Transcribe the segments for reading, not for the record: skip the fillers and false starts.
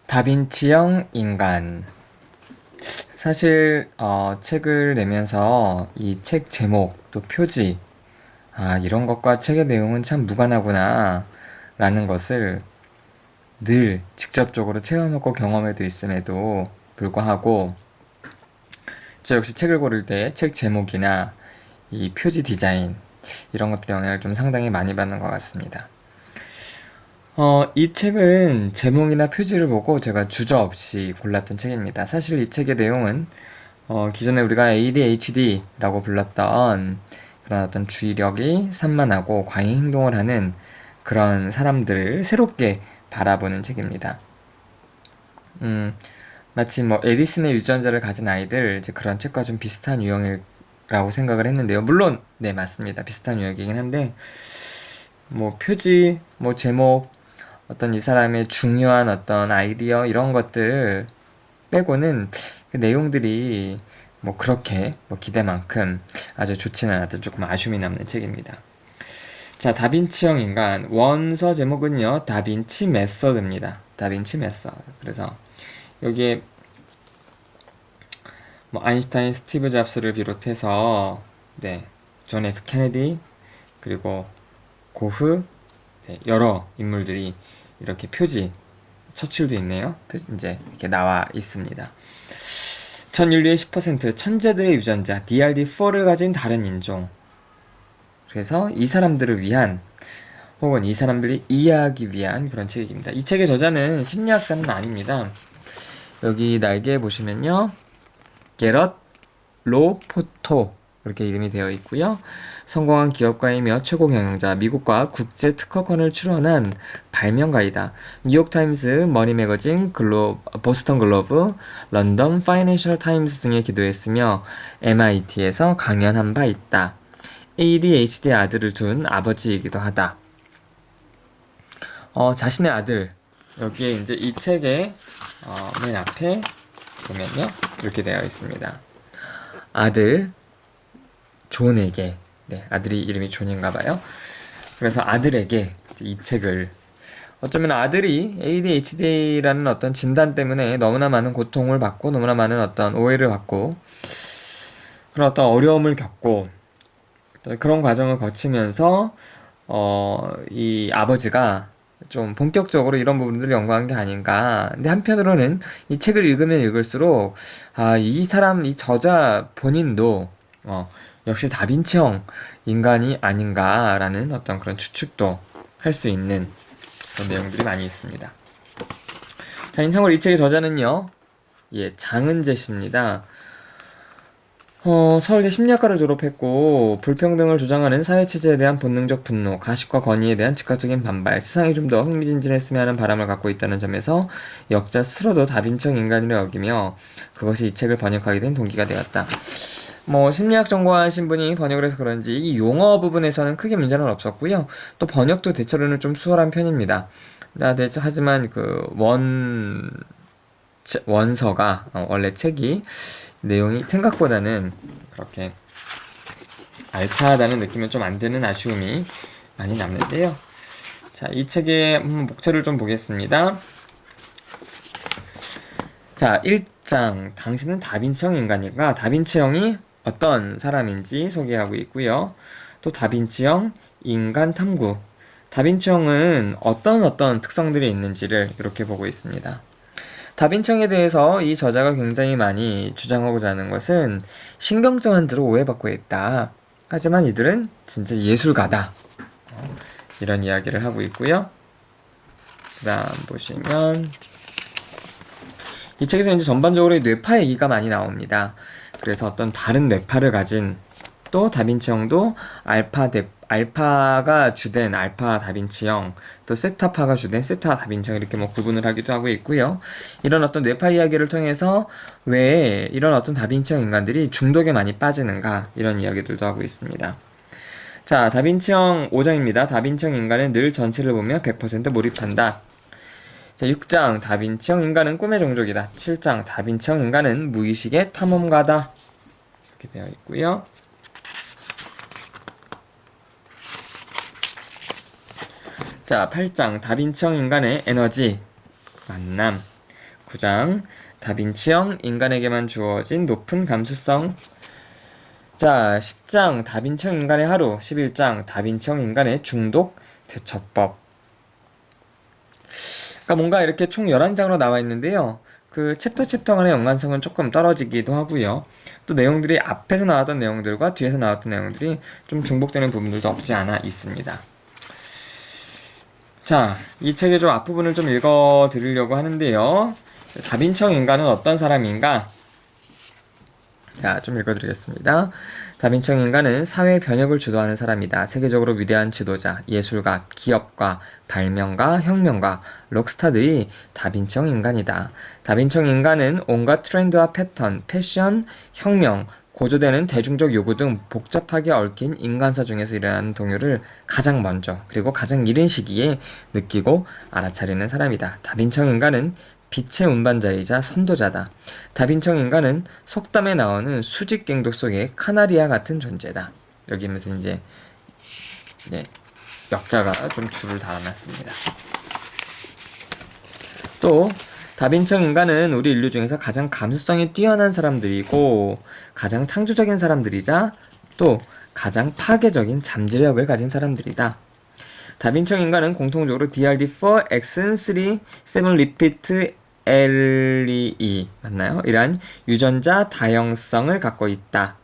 다빈치형 인간. 사실 책을 내면서 이 책 제목 또 표지 이런 것과 책의 내용은 참 무관하구나 라는 것을 늘 직접적으로 체험하고 경험해도 있음에도 불구하고 저 역시 책을 고를 때 책 제목이나 이 표지 디자인 이런 것들의 영향을 좀 상당히 많이 받는 것 같습니다. 이 책은 제목이나 표지를 보고 제가 주저없이 골랐던 책입니다. 사실 이 책의 내용은 기존에 우리가 ADHD라고 불렀던 그런 어떤 주의력이 산만하고 과잉 행동을 하는 그런 사람들을 새롭게 바라보는 책입니다. 마치 뭐 에디슨의 유전자를 가진 아이들 이제 그런 책과 좀 비슷한 유형이라고 생각을 했는데요. 물론 네 맞습니다. 비슷한 유형이긴 한데 뭐 표지, 뭐 제목, 어떤 이 사람의 중요한 어떤 아이디어 이런 것들 빼고는 그 내용들이 뭐 그렇게 뭐 기대만큼 아주 좋지는 않았던 조금 아쉬움이 남는 책입니다. 자, 다빈치형 인간 원서 제목은요 다빈치 메서드입니다. 다빈치 메서드. 그래서 여기에 뭐 아인슈타인, 스티브 잡스를 비롯해서 존 F 케네디 그리고 고흐 여러 인물들이 이렇게 표지 처칠도 있네요. 이제 이렇게 나와 있습니다. 전 인류의 10% 천재들의 유전자 DRD4를 가진 다른 인종. 그래서 이 사람들을 위한 혹은 이 사람들이 이해하기 위한 그런 책입니다. 이 책의 저자는 심리학자는 아닙니다. 여기 날개에 보시면요. 게럿 로포토 이렇게 이름이 되어 있고요. 성공한 기업가이며 최고 경영자, 미국과 국제 특허권을 출원한 발명가이다. 뉴욕타임스, 머니 매거진, 보스턴 글로브, 런던 파이낸셜 타임스 등에 기도했으며 MIT에서 강연한 바 있다. ADHD 아들을 둔 아버지이기도 하다. 자신의 아들 여기에 이제 이 책의 맨 앞에 보면요 이렇게 되어 있습니다. 아들 존에게 아들이 이름이 존인가봐요. 그래서 아들에게 이 책을 어쩌면 아들이 ADHD라는 어떤 진단 때문에 너무나 많은 고통을 받고 너무나 많은 어떤 오해를 받고 그런 어떤 어려움을 겪고 그런 과정을 거치면서 이 아버지가 좀 본격적으로 이런 부분들을 연구한 게 아닌가. 근데 한편으로는 이 책을 읽으면 읽을수록 이 사람, 이 저자 본인도 역시 다빈치형 인간이 아닌가라는 어떤 그런 추측도 할 수 있는 그런 내용들이 많이 있습니다. 자, 참고로 이 책의 저자는요, 장은재 씨입니다. 서울대 심리학과를 졸업했고 불평등을 주장하는 사회체제에 대한 본능적 분노, 가식과 권위에 대한 즉각적인 반발, 세상이 좀 더 흥미진진했으면 하는 바람을 갖고 있다는 점에서 역자 스스로도 다빈치형 인간이라 여기며 그것이 이 책을 번역하게 된 동기가 되었다. 뭐 심리학 전공하신 분이 번역을 해서 그런지 이 용어 부분에서는 크게 문제는 없었고요. 또 번역도 대체로는 좀 수월한 편입니다. 하지만 그 원서가 원래 책이 내용이 생각보다는 그렇게 알차하다는 느낌은 좀 안 드는 아쉬움이 많이 남는데요. 자, 이 책의 목차를 좀 보겠습니다. 자, 1장 당신은 다빈치형 인간인가? 다빈치형이 어떤 사람인지 소개하고 있고요. 또 다빈치형 인간 탐구. 다빈치형은 어떤 특성들이 있는지를 이렇게 보고 있습니다. 다빈치형에 대해서 이 저자가 굉장히 많이 주장하고자 하는 것은 신경정환들로 오해받고 있다. 하지만 이들은 진짜 예술가다. 이런 이야기를 하고 있고요. 그 다음 보시면 이 책에서 이제 전반적으로 뇌파 얘기가 많이 나옵니다. 그래서 어떤 다른 뇌파를 가진 또 다빈치형도 알파가 주된 알파 다빈치형, 또 세타파가 주된 세타 다빈치형 이렇게 뭐 구분을 하기도 하고 있고요. 이런 어떤 뇌파 이야기를 통해서 왜 이런 어떤 다빈치형 인간들이 중독에 많이 빠지는가 이런 이야기들도 하고 있습니다. 자, 다빈치형 5장입니다. 다빈치형 인간은 늘 전체를 보며 100% 몰입한다. 자, 6장 다빈치형 인간은 꿈의 종족이다. 7장 다빈치형 인간은 무의식의 탐험가다. 이렇게 되어 있고요. 자, 8장 다빈치형 인간의 에너지 만남. 9장 다빈치형 인간에게만 주어진 높은 감수성. 자, 10장 다빈치형 인간의 하루. 11장 다빈치형 인간의 중독 대처법. 그러니까 뭔가 이렇게 총 11장으로 나와 있는데요. 그 챕터 간의 연관성은 조금 떨어지기도 하고요. 또 내용들이 앞에서 나왔던 내용들과 뒤에서 나왔던 내용들이 좀 중복되는 부분들도 없지 않아 있습니다. 자, 이 책의 좀 앞부분을 좀 읽어 드리려고 하는데요. 다빈치형 인간은 어떤 사람인가? 자, 좀 읽어드리겠습니다. 다빈치형 인간은 사회 변혁을 주도하는 사람이다. 세계적으로 위대한 지도자, 예술가, 기업가, 발명가, 혁명가, 록스타들이 다빈치형 인간이다. 다빈치형 인간은 온갖 트렌드와 패턴, 패션, 혁명, 고조되는 대중적 요구 등 복잡하게 얽힌 인간사 중에서 일어나는 동요를 가장 먼저 그리고 가장 이른 시기에 느끼고 알아차리는 사람이다. 다빈치형 인간은 빛의 운반자이자 선도자다. 다빈치형 인간은 속담에 나오는 수직갱도 속의 카나리아 같은 존재다. 여기면서 이제 역자가 좀 줄을 달아놨습니다. 또 다빈치형 인간은 우리 인류 중에서 가장 감수성이 뛰어난 사람들이고 가장 창조적인 사람들이자 또 가장 파괴적인 잠재력을 가진 사람들이다. 다빈치형 인간은 공통적으로 DRD4, Xn, 3, 7 repeat LEE 맞나요? 이러한 유전자 다형성을 갖고 있다.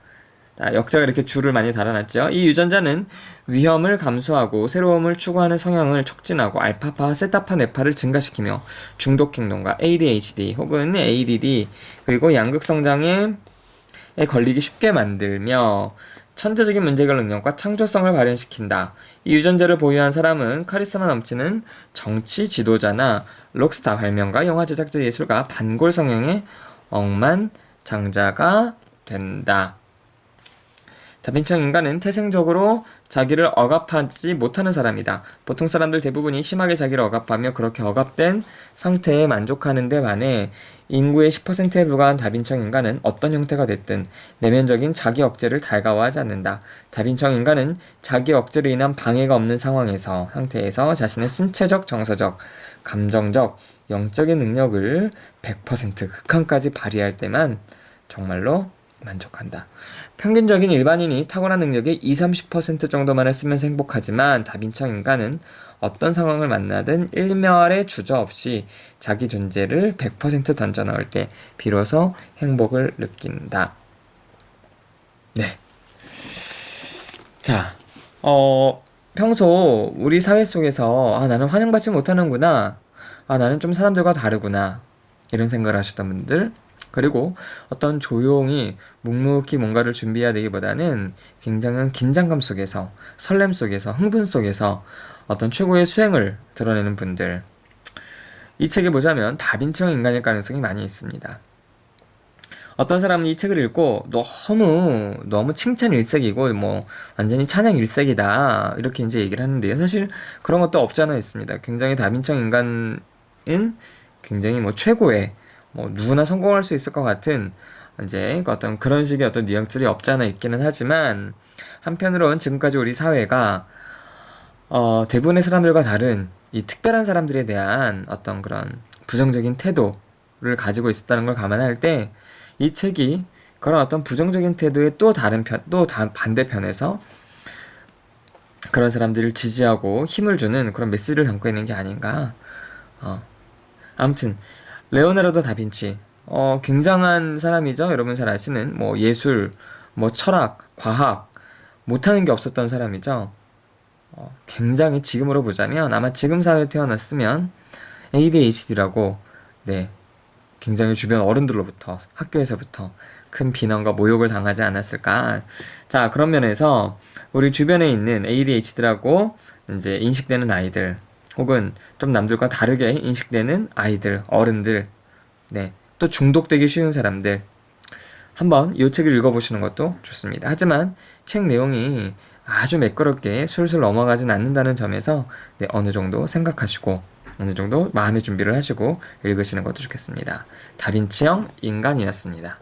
역자가 이렇게 줄을 많이 달아놨죠. 이 유전자는 위험을 감수하고 새로움을 추구하는 성향을 촉진하고 알파파, 세타파, 뇌파를 증가시키며 중독 행동과 ADHD 혹은 ADD 그리고 양극 성장에 걸리기 쉽게 만들며 천재적인 문제해결 능력과 창조성을 발현시킨다. 이 유전자를 보유한 사람은 카리스마 넘치는 정치 지도자나 록스타, 발명가, 영화 제작자, 예술가, 반골 성향의 억만장자가 된다. 다빈치형 인간은 태생적으로 자기를 억압하지 못하는 사람이다. 보통 사람들 대부분이 심하게 자기를 억압하며 그렇게 억압된 상태에 만족하는 데 반해 인구의 10%에 불과한 다빈치형 인간은 어떤 형태가 됐든 내면적인 자기 억제를 달가워하지 않는다. 다빈치형 인간은 자기 억제로 인한 방해가 없는 상태에서 자신의 신체적, 정서적, 감정적, 영적인 능력을 100% 극한까지 발휘할 때만 정말로 만족한다. 평균적인 일반인이 탁월한 능력의 20-30% 정도만을 쓰면서 행복하지만 다빈치형 인간은 어떤 상황을 만나든 일멸의 주저없이 자기 존재를 100% 던져넣을 때 비로소 행복을 느낀다. 네. 자, 평소 우리 사회 속에서 나는 환영받지 못하는구나. 나는 좀 사람들과 다르구나. 이런 생각을 하셨던 분들 그리고 어떤 조용히 묵묵히 뭔가를 준비해야 되기보다는 굉장한 긴장감 속에서 설렘 속에서 흥분 속에서 어떤 최고의 수행을 드러내는 분들 이 책을 보자면 다빈치형 인간일 가능성이 많이 있습니다. 어떤 사람은 이 책을 읽고 너무 칭찬 일색이고 완전히 찬양 일색이다 이렇게 이제 얘기를 하는데요. 사실 그런 것도 없지 않아 있습니다. 굉장히 다빈치형 인간은 굉장히 최고의 누구나 성공할 수 있을 것 같은 이제 어떤 그런 식의 어떤 뉘앙스들이 없지 않아 있기는 하지만 한편으로는 지금까지 우리 사회가 대부분의 사람들과 다른 이 특별한 사람들에 대한 어떤 그런 부정적인 태도를 가지고 있었다는 걸 감안할 때 이 책이 그런 어떤 부정적인 태도의 또 반대편에서 그런 사람들을 지지하고 힘을 주는 그런 메시지를 담고 있는 게 아닌가. 아무튼 레오나르도 다빈치 굉장한 사람이죠. 여러분 잘 아시는 예술, 철학, 과학 못하는 게 없었던 사람이죠. 굉장히 지금으로 보자면 아마 지금 사회에 태어났으면 ADHD라고 굉장히 주변 어른들로부터 학교에서부터 큰 비난과 모욕을 당하지 않았을까. 자, 그런 면에서 우리 주변에 있는 ADHD라고 이제 인식되는 아이들 혹은 좀 남들과 다르게 인식되는 아이들, 어른들, 또 중독되기 쉬운 사람들 한번 이 책을 읽어보시는 것도 좋습니다. 하지만 책 내용이 아주 매끄럽게 술술 넘어가진 않는다는 점에서 어느 정도 생각하시고 어느 정도 마음의 준비를 하시고 읽으시는 것도 좋겠습니다. 다빈치형 인간이었습니다.